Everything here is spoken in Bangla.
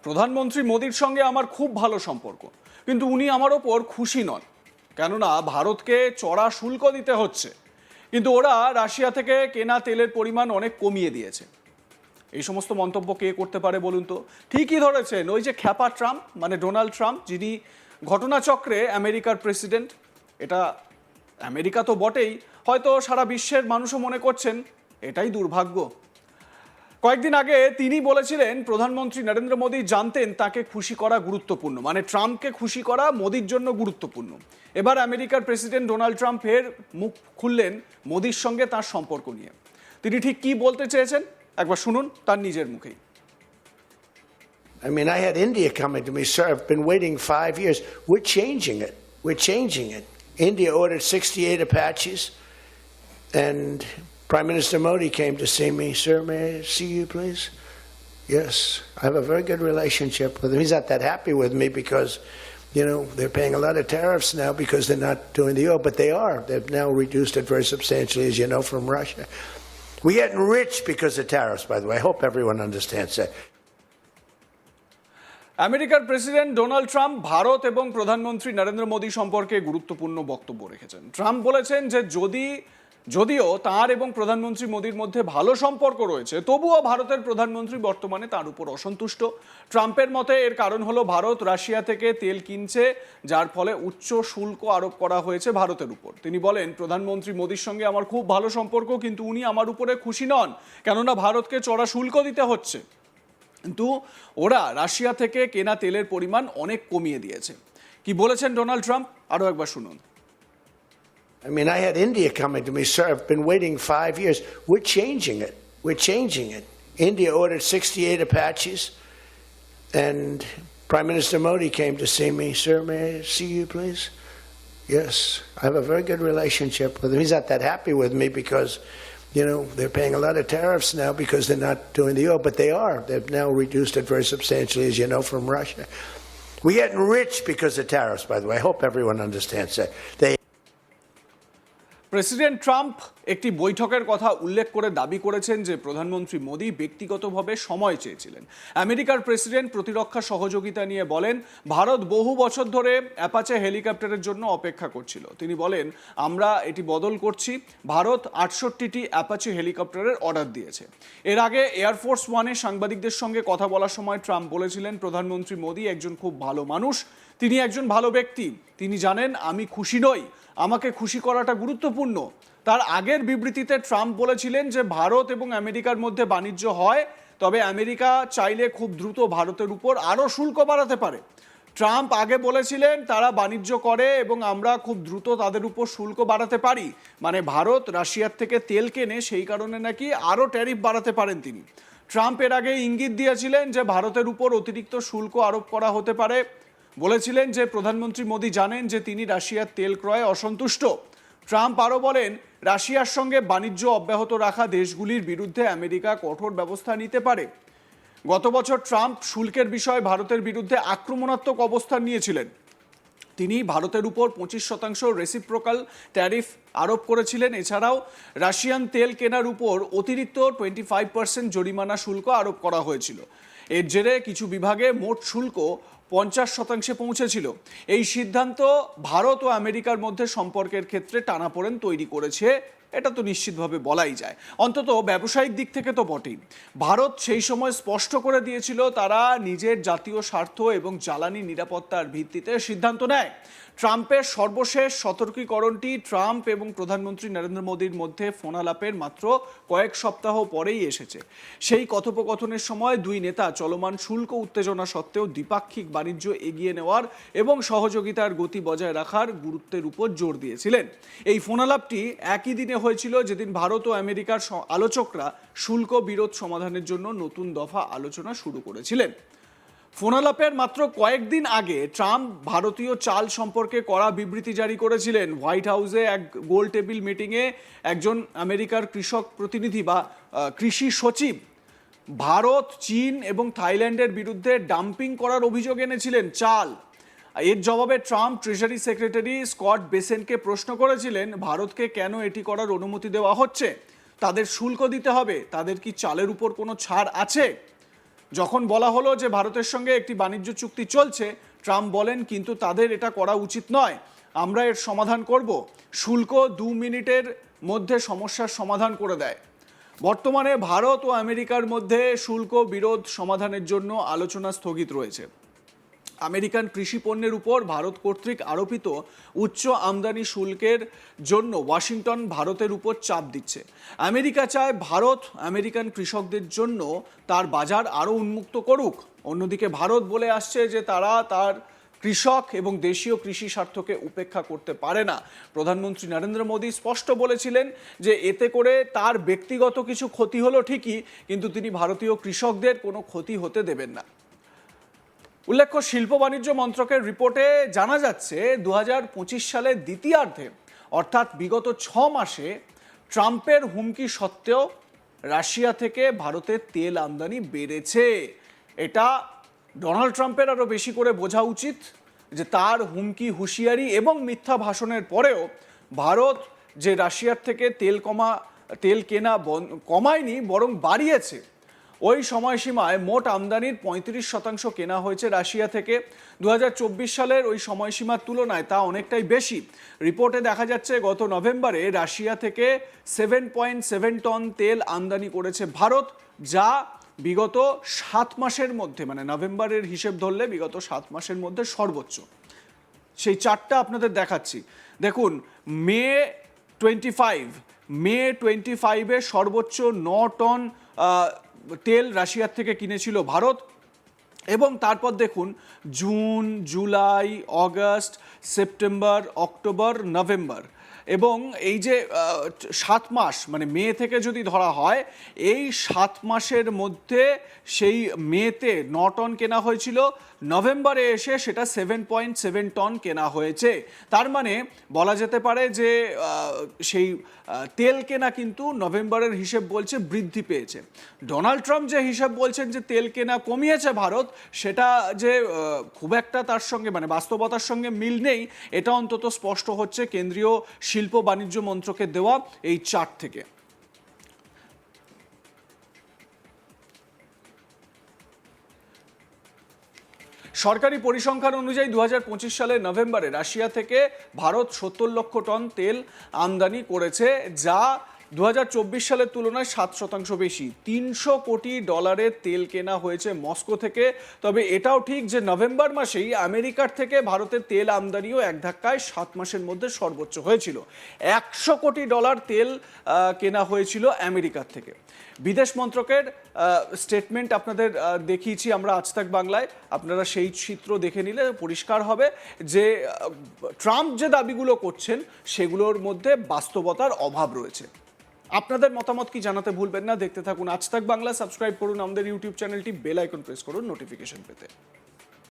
প্রধানমন্ত্রী মোদির সঙ্গে আমার খুব ভালো সম্পর্ক, কিন্তু উনি আমার ওপর খুশি নন, কেননা ভারতকে চড়া শুল্ক দিতে হচ্ছে। কিন্তু ওরা রাশিয়া থেকে কেনা তেলের পরিমাণ অনেক কমিয়ে দিয়েছে। এই সমস্ত মন্তব্য কে করতে পারে বলুন তো? ঠিকই ধরেছেন, ওই যে খ্যাপা ট্রাম্প, মানে ডোনাল্ড ট্রাম্প, যিনি ঘটনাচক্রে আমেরিকার প্রেসিডেন্ট। এটা আমেরিকা তো বটেই, হয়তো সারা বিশ্বের মানুষও মনে করছেন এটাই দুর্ভাগ্য। কয়েকদিন আগে তিনি বলেছিলেন প্রধানমন্ত্রী নরেন্দ্র মোদী জানতেন তাকে খুশি করা গুরুত্বপূর্ণ, মানে ট্রাম্পকে খুশি করা মোদির জন্য গুরুত্বপূর্ণ। এবার আমেরিকার প্রেসিডেন্ট ডোনাল্ড ট্রাম্প ফের মুখ খুললেন মোদির সঙ্গে তার সম্পর্ক নিয়ে। তিনি ঠিক কি বলতে চেয়েছেন একবার শুনুন তার নিজের মুখেই। I mean, I had India coming to me, sir. I've been waiting 5 years. We're changing it. We're changing it. India ordered 68 Apaches, and Prime Minister Modi came to see me. Sir, may I see you, please? Yes. I have a very good relationship with him. He's not that happy with me because, you know, they're paying a lot of tariffs now because they're not doing the oil, but they are. They've now reduced it very substantially, as you know, from Russia. We're getting rich because of tariffs, by the way. I hope everyone understands that. আমেরিকার প্রেসিডেন্ট ডোনাল্ড ট্রাম্প ভারত এবং প্রধানমন্ত্রী নরেন্দ্র মোদী সম্পর্কে গুরুত্বপূর্ণ বক্তব্য রেখেছেন। ট্রাম্প বলেছেন যে যদিও তার এবং প্রধানমন্ত্রী মোদীর মধ্যে ভালো সম্পর্ক রয়েছে, তবুও ভারতের প্রধানমন্ত্রী বর্তমানে তার উপর অসন্তুষ্ট। ট্রাম্পের মতে এর কারণ হলো ভারত রাশিয়া থেকে তেল কিনছে, যার ফলে উচ্চ শুল্ক আরোপ করা হয়েছে ভারতের উপর। তিনি বলেন প্রধানমন্ত্রী মোদীর সঙ্গে আমার খুব ভালো সম্পর্ক, কিন্তু উনি আমার উপরে খুশি নন, কেননা ভারতকে চড়া শুল্ক দিতে হচ্ছে। কিন্তু ওরা রাশিয়া থেকে কেনা তেলের পরিমাণ অনেক কমিয়ে দিয়েছে। কি বলেছেন ডোনাল্ড ট্রাম্প আরো একবার শুনুন। I mean, I had India coming to me, sir. I've been waiting 5 years. We're changing it. We're changing it. India ordered 68 Apaches, and Prime Minister Modi came to see me. Sir, may I see you, please? Yes. I have a very good relationship with him. He's not that happy with me because, you know, they're paying a lot of tariffs now because they're not doing the oil, but they are. They've now reduced it very substantially, as you know, from Russia. We're getting rich because of tariffs, by the way. I hope everyone understands that. President Trump একটি বৈঠকের কথা উল্লেখ করে দাবি করেছেন যে প্রধানমন্ত্রী মোদী ব্যক্তিগতভাবে সময় চেয়েছিলেন। আমেরিকার প্রেসিডেন্ট প্রতিরক্ষা সহযোগিতা নিয়ে বলেন ভারত বহু বছর ধরে অ্যাপাচে হেলিকপ্টারের জন্য অপেক্ষা করছিল। তিনি বলেন আমরা এটি বদল করছি। ভারত 68টি অ্যাপাচে হেলিকপ্টারের অর্ডার দিয়েছে। এর আগে এয়ারফোর্স ওয়ানে সাংবাদিকদের সঙ্গে কথা বলার সময় ট্রাম্প বলেছিলেন প্রধানমন্ত্রী মোদী একজন খুব ভালো মানুষ, তিনি একজন ভালো ব্যক্তি, তিনি জানেন আমি খুশি নই, আমাকে খুশি করাটা গুরুত্বপূর্ণ। তার আগের বিবৃতিতে ট্রাম্প বলেছিলেন যে ভারত এবং আমেরিকার মধ্যে বাণিজ্য হয়, তবে আমেরিকা চাইলে খুব দ্রুত ভারতের উপর আরও শুল্ক বাড়াতে পারে। ট্রাম্প আগে বলেছিলেন তারা বাণিজ্য করে এবং আমরা খুব দ্রুত তাদের উপর শুল্ক বাড়াতে পারি, মানে ভারত রাশিয়ার থেকে তেল কেনে, সেই কারণে নাকি আরও ট্যারিফ বাড়াতে পারেন তিনি। ট্রাম্প এর আগে ইঙ্গিত দিয়েছিলেন যে ভারতের উপর অতিরিক্ত শুল্ক আরোপ করা হতে পারে। বলেছিলেন যে প্রধানমন্ত্রী মোদী জানেন যে তিনি রাশিয়ার তেল ক্রয়ে অসন্তুষ্ট। ট্রাম্প আরও বলেন রাশিয়ার সঙ্গে বাণিজ্য অব্যাহত রাখা দেশগুলির বিরুদ্ধে আমেরিকা কঠোর ব্যবস্থা নিতে পারে। গত বছর ট্রাম্প শুল্কের বিষয়ে ভারতের বিরুদ্ধে আক্রমণাত্মক অবস্থান নিয়েছিলেন। তিনি ভারতের উপর 25% রেসিপ্রোকাল ট্যারিফ আরোপ করেছিলেন। এছাড়াও রাশিয়ান তেল কেনার উপর অতিরিক্ত 25% জরিমানা শুল্ক আরোপ করা হয়েছিল। এর জেরে কিছু বিভাগে মোট শুল্ক 50% পৌঁছেছিল। এই সিদ্ধান্ত ভারত ও আমেরিকার মধ্যে সম্পর্কের ক্ষেত্রে টানাপোড়েন তৈরি করেছে, এটা তো নিশ্চিতভাবে বলাই যায়, অন্তত ব্যবসায়িক দিক থেকে তো বটেই। ভারত সেই সময় স্পষ্ট করে দিয়েছিল তারা নিজের জাতীয় স্বার্থ এবং জ্বালানি নিরাপত্তার ভিত্তিতে সিদ্ধান্ত নেয়। ট্রাম্পের সর্বশেষ সতর্কীকরণটি ট্রাম্প এবং প্রধানমন্ত্রী নরেন্দ্র মোদীর মধ্যে ফোনালাপের মাত্র কয়েক সপ্তাহ পরেই এসেছে। সেই কথোপকথনের সময় দুই নেতা চলমান শুল্ক উত্তেজনা সত্ত্বেও দ্বিপাক্ষিক বাণিজ্য এগিয়ে নেওয়ার এবং সহযোগিতার গতি বজায় রাখার গুরুত্বের উপর জোর দিয়েছিলেন। এই ফোনালাপটি একই দিনে হয়েছিল যেদিন ভারত ও আমেরিকার আলোচকরা শুল্ক বিরোধ সমাধানের জন্য নতুন দফা আলোচনা শুরু করেছিলেন। ফোনালাপের মাত্র কয়েকদিন আগে ট্রাম্প ভারতীয় চাল সম্পর্কে কড়া বিবৃতি জারি করেছিলেন। হোয়াইট হাউসে এক গোল টেবিল মিটিংয়ে একজন আমেরিকার কৃষক প্রতিনিধি বা কৃষি সচিব ভারত, চীন এবং থাইল্যান্ডের বিরুদ্ধে ডাম্পিং করার অভিযোগ এনেছিলেন চাল। এর জবাবে ট্রাম্প ট্রেজারি সেক্রেটারি স্কট বেসেনকে প্রশ্ন করেছিলেন ভারতকে কেন এটি করার অনুমতি দেওয়া হচ্ছে, তাদের শুল্ক দিতে হবে, তাদের কি চালের উপর কোনো ছাড় আছে? যখন বলা হলো যে ভারতের সঙ্গে একটি বাণিজ্য চুক্তি চলছে, ট্রাম্প বলেন কিন্তু তাদের এটা করা উচিত নয়, আমরা এর সমাধান করব। শুল্ক 2 মিনিটের মধ্যে সমস্যার সমাধান করে দেয়। বর্তমানে ভারত ও আমেরিকার মধ্যে শুল্ক বিরোধ সমাধানের জন্য আলোচনা স্থগিত রয়েছে। আমেরিকান কৃষি পণ্যের উপর ভারত কর্তৃক আরোপিত উচ্চ আমদানি শুল্কের জন্য ওয়াশিংটন ভারতের উপর চাপ দিচ্ছে। আমেরিকা চায় ভারত আমেরিকান কৃষকদের জন্য তার বাজার আরও উন্মুক্ত করুক। অন্যদিকে ভারত বলে আসছে যে তারা তার কৃষক এবং দেশীয় কৃষি স্বার্থকে উপেক্ষা করতে পারে না। প্রধানমন্ত্রী নরেন্দ্র মোদী স্পষ্ট বলেছিলেন যে এতে করে তার ব্যক্তিগত কিছু ক্ষতি হলো ঠিকই, কিন্তু তিনি ভারতীয় কৃষকদের কোনো ক্ষতি হতে দেবেন না। উল্লেখ্য, শিল্প বাণিজ্য মন্ত্রকের রিপোর্টে জানা যাচ্ছে 2025 সালের দ্বিতীয়ার্ধে অর্থাৎ বিগত 6 মাসে ট্রাম্পের হুমকি সত্ত্বেও রাশিয়া থেকে ভারতের তেল আমদানি বেড়েছে। এটা ডোনাল্ড ট্রাম্পের আরও বেশি করে বোঝা উচিত যে তার হুমকি, হুঁশিয়ারি এবং মিথ্যা ভাষণের পরেও ভারত যে রাশিয়ার থেকে তেল কেনা কমায়নি, বরং বাড়িয়েছে। ওই সময়সীমায় মোট আমদানির 35% কেনা হয়েছে রাশিয়া থেকে। 2024 সালের ওই সময়সীমার তুলনায় তা অনেকটাই বেশি। রিপোর্টে দেখা যাচ্ছে গত নভেম্বরে রাশিয়া থেকে 7.7 টন তেল আমদানি করেছে ভারত, যা বিগত 7 মাসের মধ্যে, মানে নভেম্বরের হিসেব ধরলে বিগত 7 মাসের মধ্যে সর্বোচ্চ। সেই চারটা আপনাদের দেখাচ্ছি। দেখুন, মে 25-এ সর্বোচ্চ 9 টন তেল রাশিয়ার থেকে কিনেছিল ভারত। এবং তারপর দেখুন June, July, August, September, October, November এবং এই যে 7 মাস, মানে মে থেকে যদি ধরা হয়, এই 7 মাসের মধ্যে সেই মেতে 9 টন কেনা হয়েছিল, নভেম্বরে এসে সেটা 7.7 টন কেনা হয়েছে। তার মানে বলা যেতে পারে যে সেই তেল কেনা কিন্তু নভেম্বরের হিসেব বলছে বৃদ্ধি পেয়েছে। ডোনাল্ড ট্রাম্প যে হিসাব বলছেন যে তেল কেনা কমিয়েছে ভারত, সেটা যে খুব একটা তার সঙ্গে, মানে বাস্তবতার সঙ্গে মিল নেই, এটা অন্তত স্পষ্ট হচ্ছে কেন্দ্রীয় শিল্প বাণিজ্য মন্ত্রকের দেওয়া এই চার্ট থেকে। সরকারি পরিসংখ্যান অনুযায়ী 2025 সালের নভেম্বরে রাশিয়া থেকে ভারত 70 লক্ষ টন তেল আমদানি করেছে, যা 2024 সালের তুলনায় 7% বেশি। $300 কোটি তেল কেনা হয়েছে মস্কো থেকে। তবে এটাও ঠিক যে নভেম্বর মাসেই আমেরিকার থেকে ভারতের তেল আমদানিও এক ধাক্কায় 7 মাসের মধ্যে সর্বোচ্চ হয়েছিল। $100 কোটি তেল কেনা হয়েছিল আমেরিকার থেকে। বিদেশ মন্ত্রকের স্টেটমেন্ট আপনাদের দেখিয়েছি আমরা আজ তাক বাংলায়। আপনারা সেই চিত্র দেখে নিলে পরিষ্কার হবে যে ট্রাম্প যে দাবিগুলো করছেন সেগুলোর মধ্যে বাস্তবতার অভাব রয়েছে। আপনাদের মতামত কি জানাতে ভুলবেন না। দেখতে থাকুন আজ তাক বাংলা, সাবস্ক্রাইব করুন আমাদের ইউটিউব চ্যানেলটি, বেল আইকন প্রেস করুন নোটিফিকেশন পেতে।